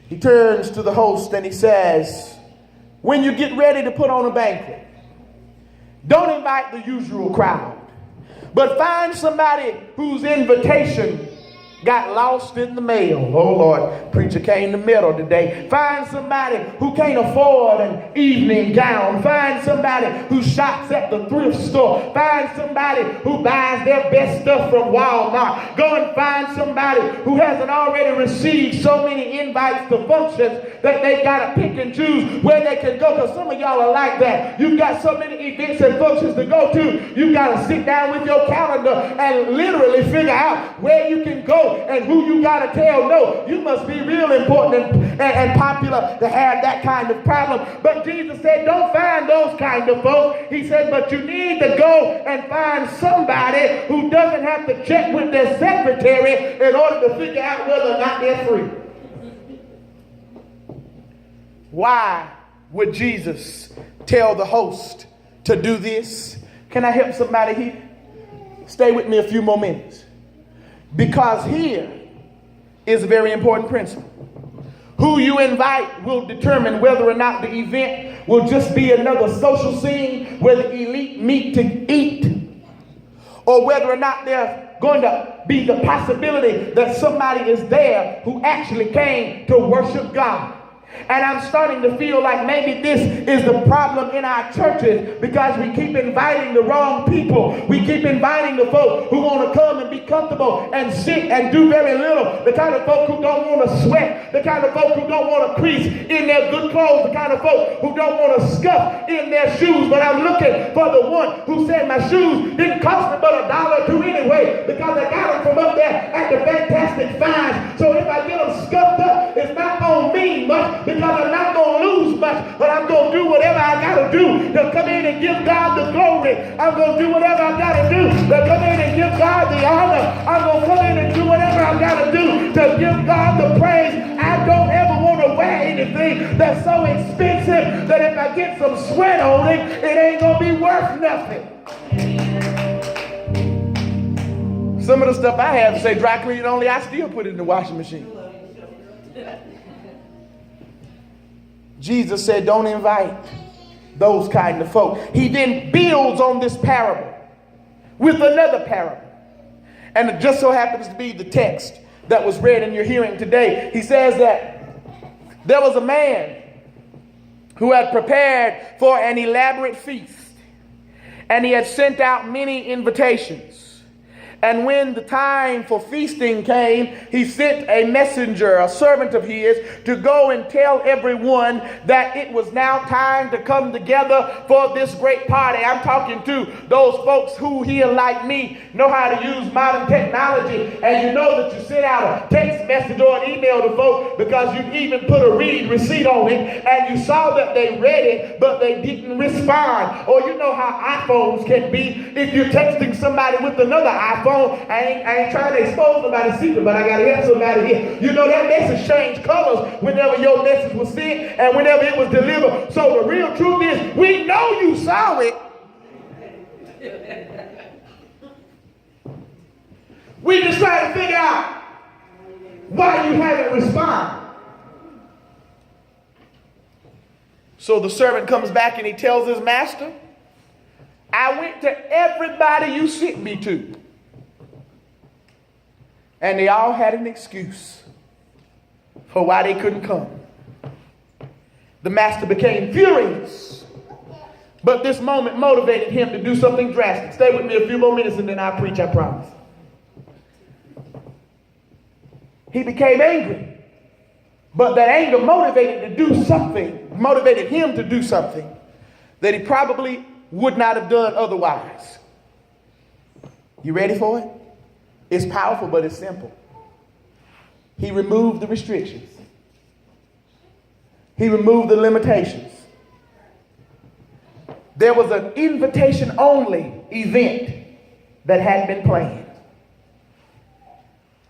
He turns to the host and he says, when you get ready to put on a banquet, don't invite the usual crowd, but find somebody whose invitation got lost in the mail. Oh Lord, preacher came to middle today. Find somebody who can't afford an evening gown. Find somebody who shops at the thrift store. Find somebody who buys their best stuff from Walmart. Go and find somebody who hasn't already received so many invites to functions that they got to pick and choose where they can go, because some of y'all are like that. You've got so many events and functions to go to. You've got to sit down with your calendar and literally figure out where you can go and who you got to tell no. You must be real important and popular to have that kind of problem. But Jesus said, don't find those kind of folks. He said, but you need to go and find somebody who doesn't have to check with their secretary in order to figure out whether or not they're free. Why would Jesus tell the host to do this? Can I help somebody here? Stay with me a few more minutes. Because here is a very important principle. Who you invite will determine whether or not the event will just be another social scene where the elite meet to eat, or whether or not there's going to be the possibility that somebody is there who actually came to worship God. And I'm starting to feel like maybe this is the problem in our churches, because we keep inviting the wrong people. We keep inviting the folk who want to come and be comfortable and sit and do very little. The kind of folk who don't want to sweat. The kind of folk who don't want to crease in their good clothes. The kind of folk who don't want to scuff in their shoes. But I'm looking for the one who said my shoes didn't cost me but $1 or $2 anyway, because I got them from up there at the Fantastic Finds. So if I get them scuffed up, it's not going to mean much, because I'm not going to lose much, but I'm going to do whatever I got to do to come in and give God the glory. I'm going to do whatever I got to do to come in and give God the honor. I'm going to come in and do whatever I got to do to give God the praise. I don't ever want to wear anything that's so expensive that if I get some sweat on it, it ain't going to be worth nothing. Some of the stuff I have to say dry clean only, I still put it in the washing machine. Jesus said, don't invite those kind of folk. He then builds on this parable with another parable. And it just so happens to be the text that was read in your hearing today. He says that there was a man who had prepared for an elaborate feast, and he had sent out many invitations. And when the time for feasting came, he sent a messenger, a servant of his, to go and tell everyone that it was now time to come together for this great party. I'm talking to those folks who here, like me, know how to use modern technology. And you know that you send out a text message or an email to folks because you even put a read receipt on it, and you saw that they read it, but they didn't respond. Or you know how iPhones can be. If you're texting somebody with another iPhone, I ain't trying to expose nobody's secret, but I got to help somebody here. You know that message changed colors whenever your message was sent and whenever it was delivered. So the real truth is, we know you saw it. We just trying to figure out why you haven't responded. So the servant comes back and he tells his master, I went to everybody you sent me to, and they all had an excuse for why they couldn't come. The master became furious, but this moment motivated him to do something drastic. Stay with me a few more minutes and then I'll preach, I promise. He became angry, but that anger motivated him to do something that he probably would not have done otherwise. You ready for it? It's powerful, but it's simple. He removed the restrictions. He removed the limitations. There was an invitation-only event that had been planned.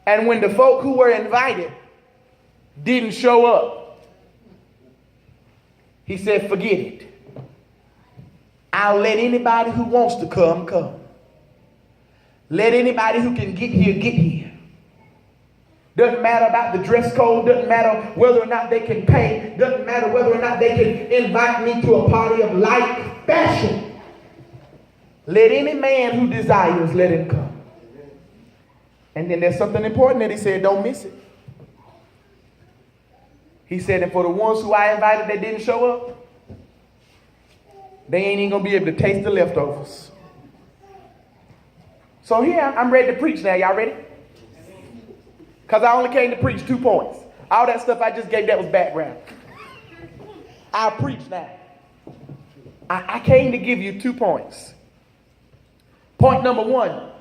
And when the folk who were invited didn't show up, he said, forget it. I'll let anybody who wants to come. Let anybody who can get here, get here. Doesn't matter about the dress code. Doesn't matter whether or not they can pay. Doesn't matter whether or not they can invite me to a party of like fashion. Let any man who desires, let him come. And then there's something important that he said, don't miss it. He said, and for the ones who I invited that didn't show up, they ain't even going to be able to taste the leftovers. So here, I'm ready to preach now. Y'all ready? Because I only came to preach 2 points. All that stuff I just gave, that was background. I'll preach now. I came to give you 2 points. Point number 1.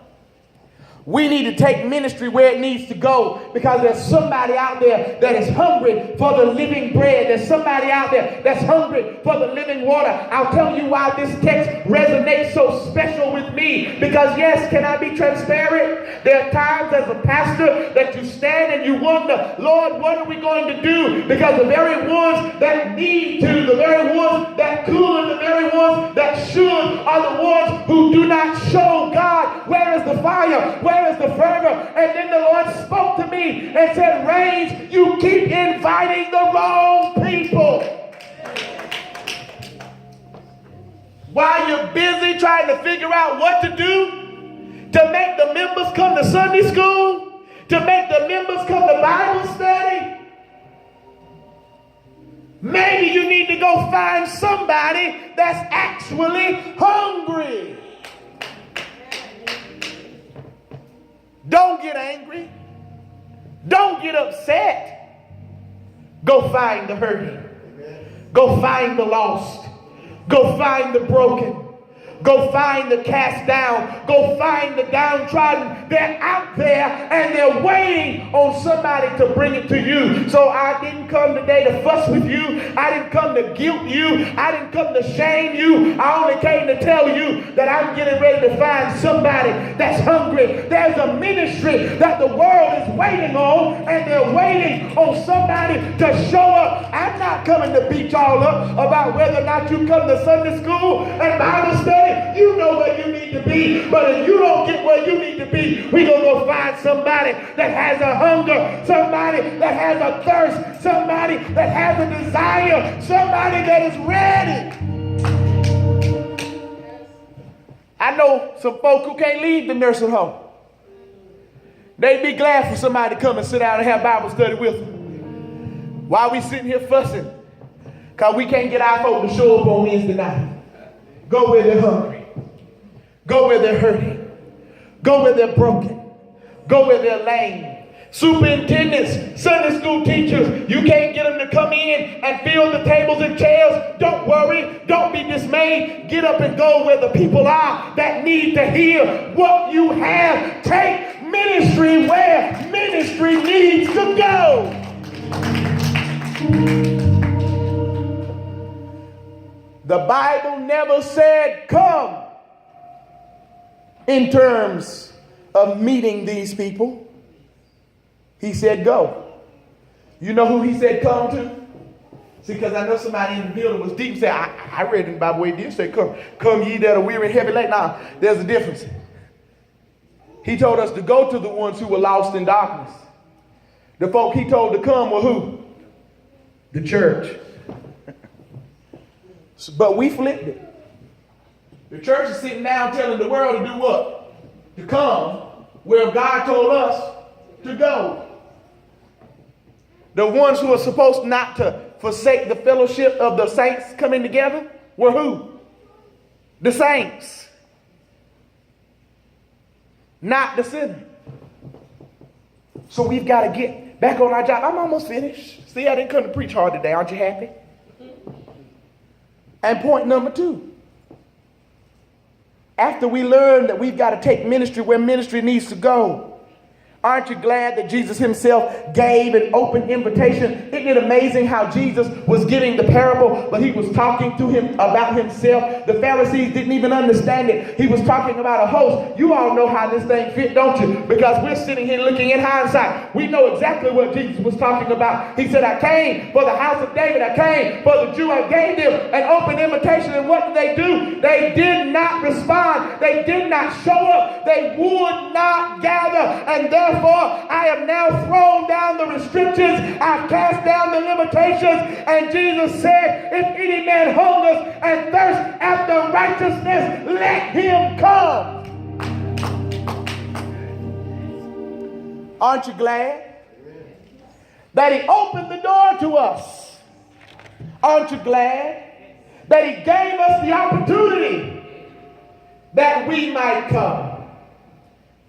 We need to take ministry where it needs to go, because there's somebody out there that is hungry for the living bread. There's somebody out there that's hungry for the living water. I'll tell you why this text resonates so special with me. Because yes, can I be transparent? There are times as a pastor that you stand and you wonder, Lord, what are we going to do? Because the very ones that need to, the very ones that could, the very ones that should are the ones who do not show God. Where is the fire? Where is the fervor? And then the Lord spoke to me and said, Rains, you keep inviting the wrong people. While you're busy trying to figure out what to do to make the members come to Sunday school, to make the members come to Bible study, maybe you need to go find somebody that's actually hungry. Don't get angry. Don't get upset. Go find the hurting. Go find the lost. Go find the broken. Go find the cast down. Go find the downtrodden. They're out there and they're waiting on somebody to bring it to you. So I didn't come today to fuss with you. I didn't come to guilt you. I didn't come to shame you. I only came to tell you that I'm getting ready to find somebody that's hungry. There's a ministry that the world is waiting on, and they're waiting on somebody to show up. I'm not coming to beat y'all up about whether or not you come to Sunday school and Bible study. You know where you need to be. But if you don't get where you need to be, we're going to go find somebody that has a hunger, somebody that has a thirst, somebody that has a desire, somebody that is ready. I know some folk who can't leave the nursing home. They'd be glad for somebody to come and sit down and have Bible study with them. Why we sitting here fussing? Because we can't get our folk to show up on Wednesday night. Go where they're hungry. Go where they're hurting. Go where they're broken. Go where they're lame. Superintendents, Sunday school teachers, you can't get them to come in and fill the tables and chairs. Don't worry. Don't be dismayed. Get up and go where the people are that need to hear what you have. Take ministry where ministry needs to go. The Bible never said come in terms of meeting these people. He said go. You know who he said come to? See, because I know somebody in the building was deep and said, I read in the Bible where he did say come. Come ye that are weary and heavy laden. Now, there's a difference. He told us to go to the ones who were lost in darkness. The folk he told to come were who? The church. But we flipped it. The church is sitting down telling the world to do what? To come where God told us to go. The ones who are supposed not to forsake the fellowship of the saints coming together were who? The saints. Not the sinner. So we've got to get back on our job. I'm almost finished. See, I didn't come to preach hard today. Aren't you happy? And point number 2. After we learn that we've got to take ministry where ministry needs to go, aren't you glad that Jesus himself gave an open invitation? Isn't it amazing how Jesus was giving the parable, but he was talking to him about himself? The Pharisees didn't even understand it. He was talking about a host. You all know how this thing fit, don't you? Because we're sitting here looking in hindsight. We know exactly what Jesus was talking about. He said, I came for the house of David. I came for the Jew. I gave them an open invitation. And what did they do? They did not respond. They did not show up. They would not gather. And therefore, therefore, I have now thrown down the restrictions. I've cast down the limitations. And Jesus said, if any man hungers and thirsts after righteousness, let him come. Aren't you glad that he opened the door to us? Aren't you glad that he gave us the opportunity that we might come?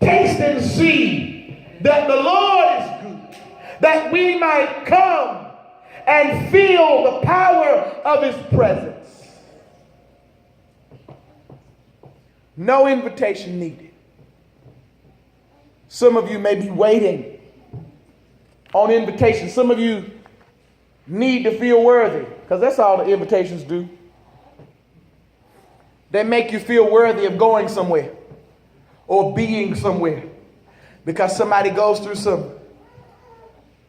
Taste and see that the Lord is good, that we might come and feel the power of his presence. No invitation needed. Some of you may be waiting on invitation. Some of you need to feel worthy, because that's all the invitations do. They make you feel worthy of going somewhere or being somewhere, because somebody goes through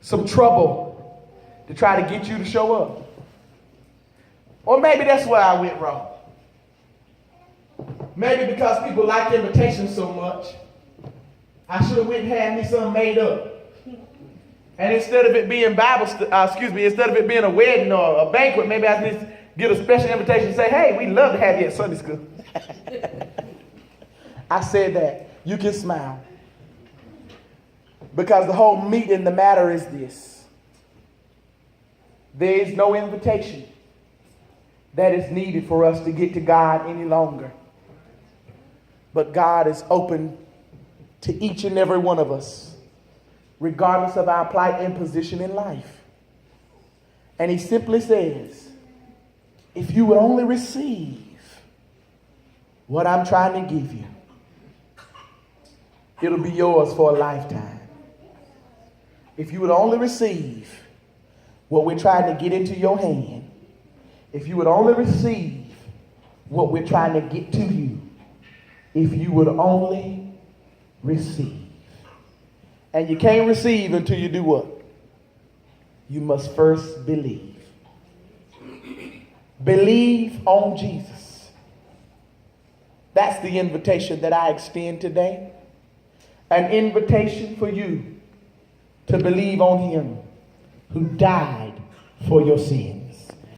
some trouble to try to get you to show up. Or maybe that's where I went wrong. Maybe because people like invitations so much, I should have went and had me something made up. And instead of it being instead of it being a wedding or a banquet, maybe I just get a special invitation and say, hey, we'd love to have you at Sunday school. I said that. You can smile. Because the whole meat in the matter is this. There is no invitation that is needed for us to get to God any longer. But God is open to each and every one of us, regardless of our plight and position in life. And he simply says, if you would only receive what I'm trying to give you, it'll be yours for a lifetime. If you would only receive what we're trying to get into your hand, if you would only receive what we're trying to get to you, if you would only receive. And you can't receive until you do what? You must first believe. Believe on Jesus. That's the invitation that I extend today. An invitation for you to believe on him who died for your sins.